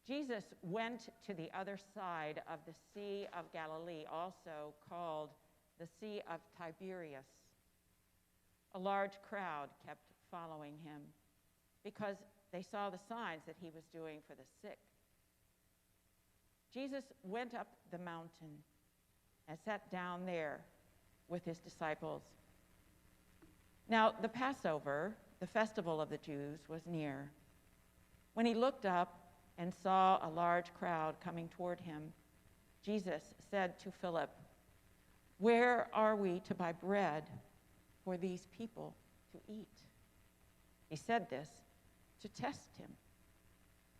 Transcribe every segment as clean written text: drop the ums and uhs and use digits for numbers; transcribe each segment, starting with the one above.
Jesus went to the other side of the Sea of Galilee, also called the Sea of Tiberias. A large crowd kept following him because they saw the signs that he was doing for the sick. Jesus went up the mountain and sat down there with his disciples. Now, the Passover, the festival of the Jews, was near. When he looked up and saw a large crowd coming toward him, Jesus said to Philip, "Where are we to buy bread for these people to eat?" He said this to test him,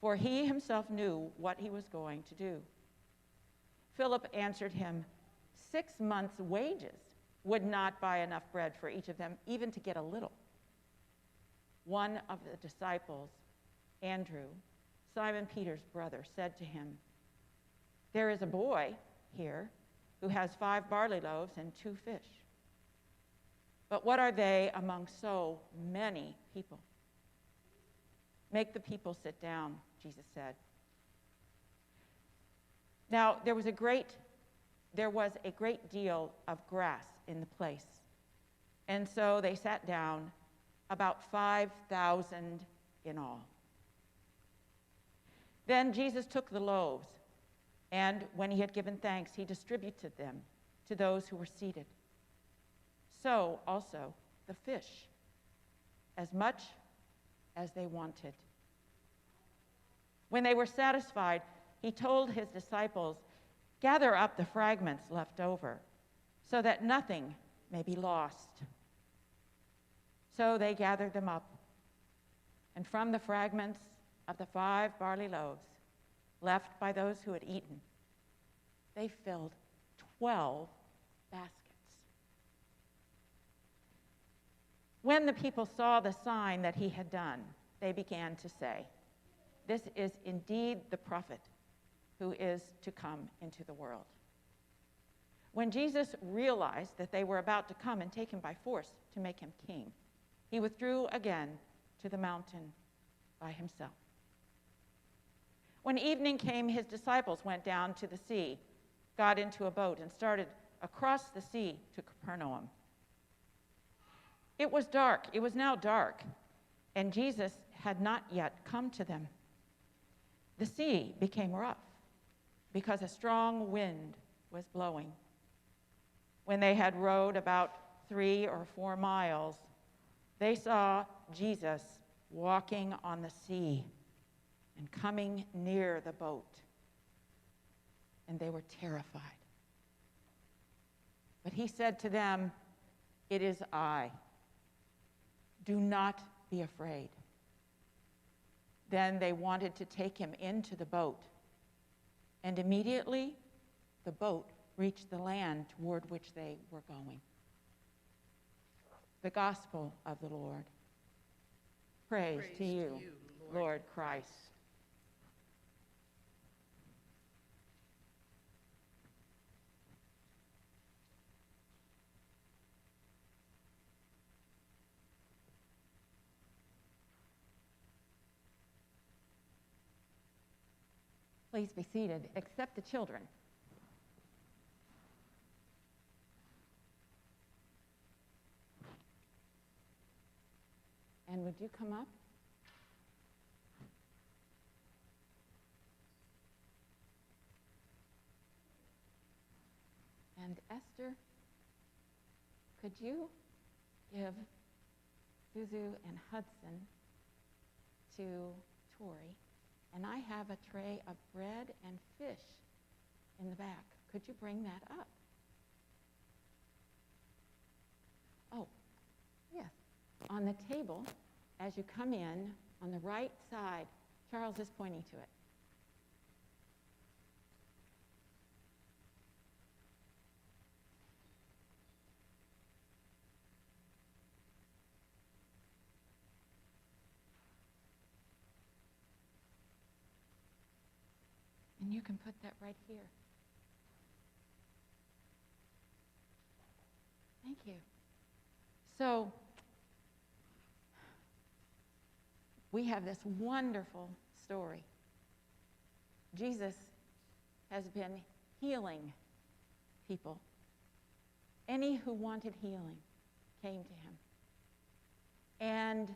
for he himself knew what he was going to do. Philip answered him, 6 months' wages would not buy enough bread for each of them, even to get a little. One of the disciples, Andrew, Simon Peter's brother, said to him, "There is a boy here who has 5 barley loaves and 2 fish. But what are they among so many people?" "Make the people sit down," Jesus said. Now, there was a great deal of grass in the place, and so they sat down, about 5,000 in all. Then Jesus took the loaves, and when he had given thanks, he distributed them to those who were seated. So also the fish, as much as they wanted. When they were satisfied, he told his disciples, "Gather up the fragments left over, so that nothing may be lost." So they gathered them up, and from the fragments of the 5 barley loaves left by those who had eaten, they filled 12 baskets. When the people saw the sign that he had done, they began to say, "This is indeed the prophet who is to come into the world." When Jesus realized that they were about to come and take him by force to make him king, he withdrew again to the mountain by himself. When evening came, his disciples went down to the sea, got into a boat, and started across the sea to Capernaum. It was dark. It was now dark, and Jesus had not yet come to them. The sea became rough because a strong wind was blowing. When they had rowed about 3 or 4 miles, they saw Jesus walking on the sea and coming near the boat, and they were terrified. But he said to them, "It is I. Do not be afraid." Then they wanted to take him into the boat, and immediately the boat reached the land toward which they were going. The Gospel of the Lord. Praise to you, Lord Christ. Please be seated, except the children. And would you come up? And Esther, could you give Suzu and Hudson to Tori? And I have a tray of bread and fish in the back. Could you bring that up? Oh, yes. On the table, as you come in, on the right side, Charles is pointing to it. And you can put that right here. Thank you. So, we have this wonderful story Jesus has been healing people. Any who wanted healing came to him. And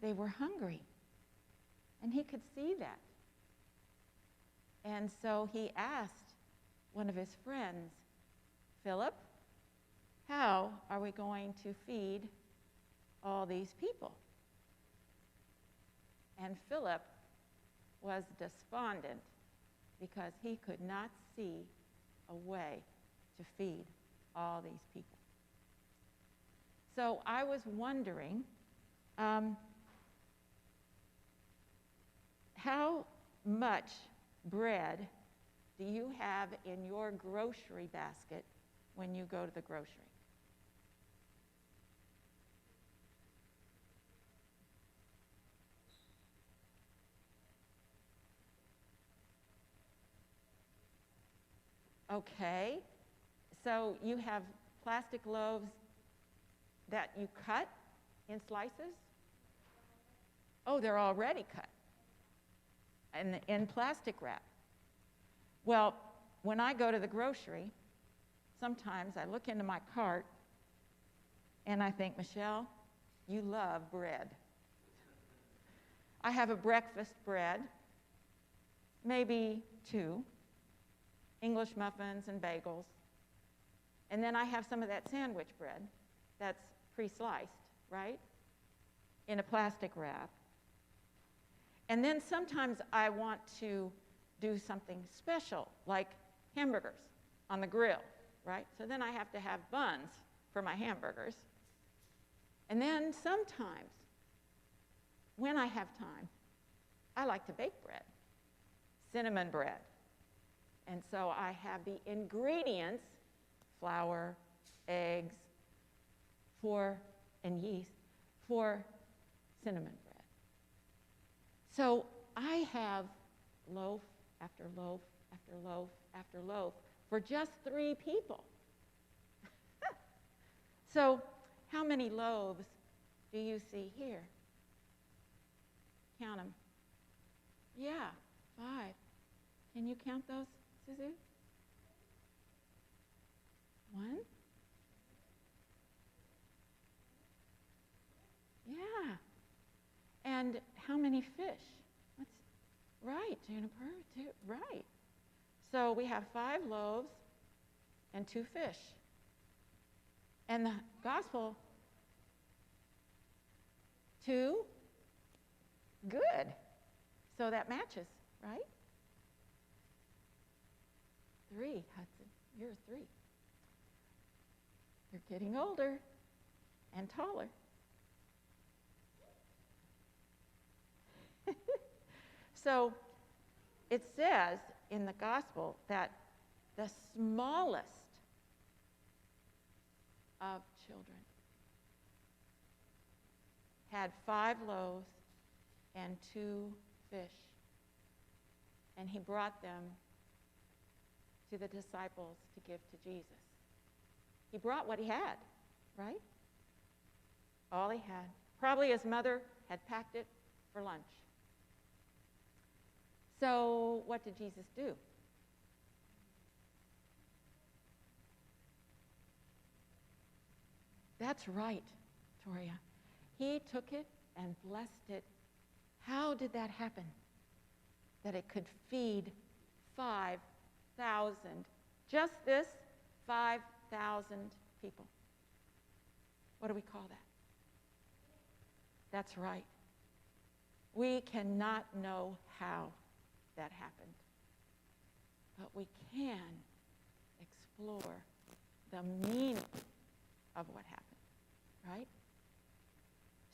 they were hungry. And he could see that. And so he asked one of his friends, Philip, how are we going to feed all these people? And Philip was despondent because he could not see a way to feed all these people. So I was wondering, how much bread do you have in your grocery basket when you go to the grocery? Okay, so you have plastic loaves that you cut in slices? Oh, they're already cut and in plastic wrap. Well, when I go to the grocery, sometimes I look into my cart and I think, Michelle, you love bread. I have a breakfast bread, maybe 2, English muffins and bagels. And then I have some of that sandwich bread that's pre-sliced, right, in a plastic wrap. And then sometimes I want to do something special, like hamburgers on the grill, right? So then I have to have buns for my hamburgers. And then sometimes, when I have time, I like to bake bread, cinnamon bread. And so I have the ingredients, flour, eggs, and yeast, for cinnamon bread. So I have loaf after loaf after loaf after loaf for just 3 people. So how many loaves do you see here? Count them. Yeah, 5. Can you count those, Suzu? 1? Yeah. And how many fish? That's right, Juniper, 2, right. So we have 5 loaves and 2 fish. And the gospel, 2, good. So that matches, right? 3, Hudson, you're 3. You're getting older and taller. So it says in the gospel that the smallest of children had 5 loaves and 2 fish. And he brought them to the disciples to give to Jesus. He brought what he had, right? All he had. Probably his mother had packed it for lunch. So what did Jesus do? That's right, Toria. He took it and blessed it. How did that happen? That it could feed 5,000, just this 5,000 people. What do we call that? That's right. We cannot know how that happened, but we can explore the meaning of what happened, right?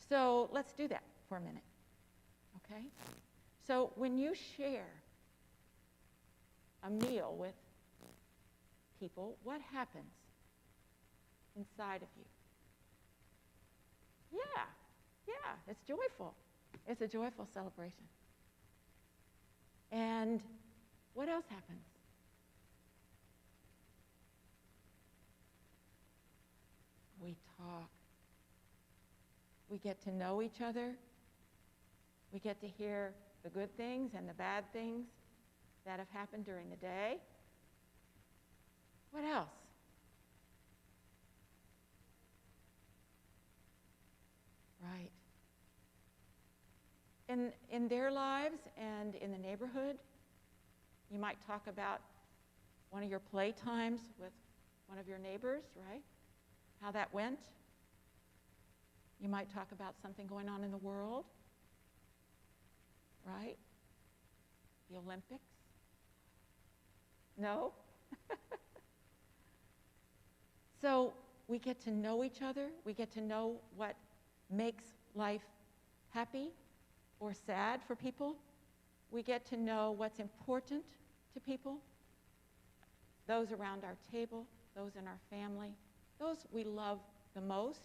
So let's do that for a minute, okay? So when you share a meal with people, what happens inside of you? Yeah, it's joyful. It's a joyful celebration. And what else happens? We talk. We get to know each other. We get to hear the good things and the bad things that have happened during the day. What else? Right. In their lives and in the neighborhood, you might talk about one of your playtimes with one of your neighbors, right? How that went. You might talk about something going on in the world, right? The Olympics. No? So we get to know each other. We get to know what makes life happy or sad for people. We get to know what's important to people, those around our table, those in our family, those we love the most.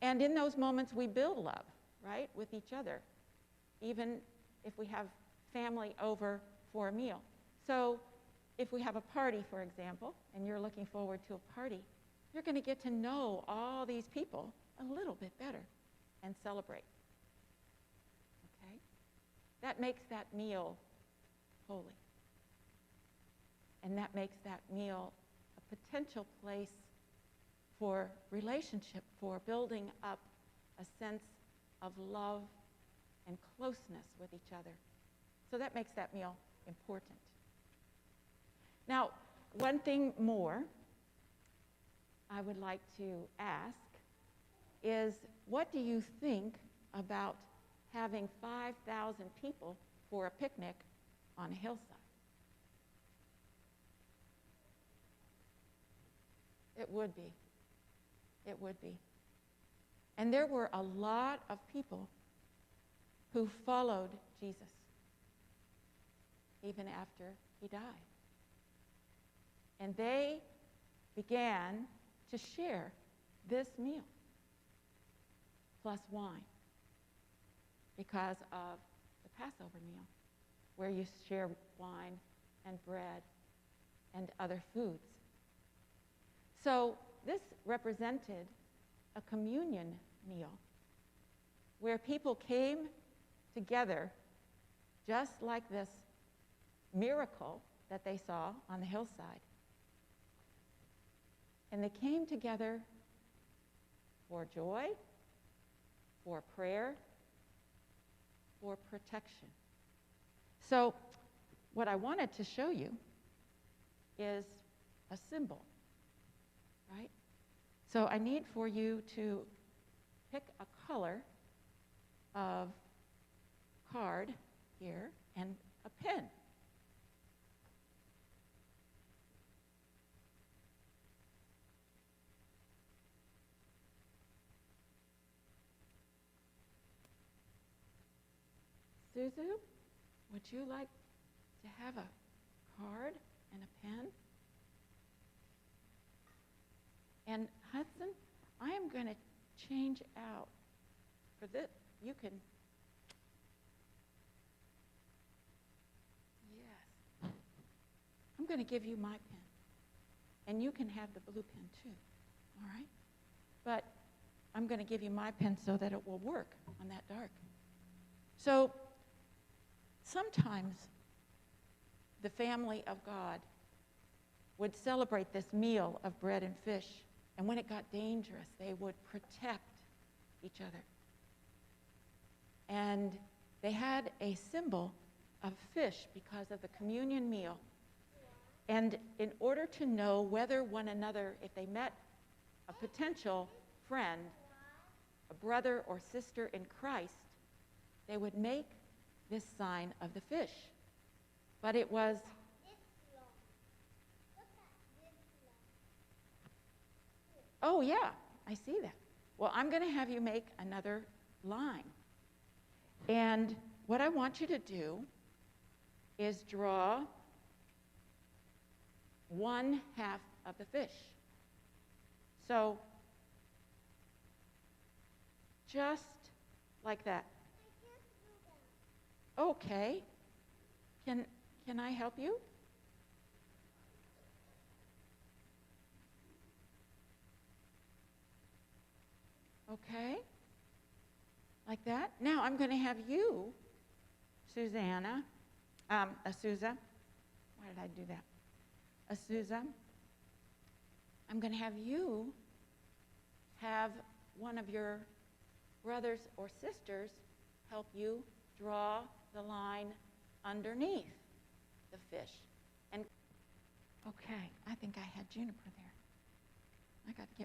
And in those moments, we build love, right, with each other, even if we have family over for a meal. So if we have a party, for example, and you're looking forward to a party, you're going to get to know all these people a little bit better and celebrate. Okay? That makes that meal holy. And that makes that meal a potential place for relationship, for building up a sense of love and closeness with each other. So that makes that meal important. Now, one thing more I would like to ask is, what do you think about having 5,000 people for a picnic on a hillside? It would be. It would be. And there were a lot of people who followed Jesus even after he died. And they began to share this meal plus wine because of the Passover meal, where you share wine and bread and other foods. So this represented a communion meal where people came together just like this miracle that they saw on the hillside. And they came together for joy, for prayer, for protection. So what I wanted to show you is a symbol, right? So I need for you to pick a color of card here and a pen. Suzu, would you like to have a card and a pen? And Hudson, I am going to change out for this. You can, yes. I'm going to give you my pen. And you can have the blue pen too, all right? But I'm going to give you my pen so that it will work on that dark. So sometimes the family of God would celebrate this meal of bread and fish, and when it got dangerous, they would protect each other. And they had a symbol of fish because of the communion meal. And in order to know whether one another, if they met a potential friend, a brother or sister in Christ, they would make this sign of the fish. But it was oh yeah, I see that. Well, I'm going to have you make another line. And what I want you to do is draw 1/2 of the fish. So just like that. Okay. Can I help you? Okay. Like that. Now I'm going to have you, Susanna, Sousa, Why did I do that? Azusa, I'm going to have you have one of your brothers or sisters help you draw the line underneath the fish. And okay, I think I had Juniper there. I got to get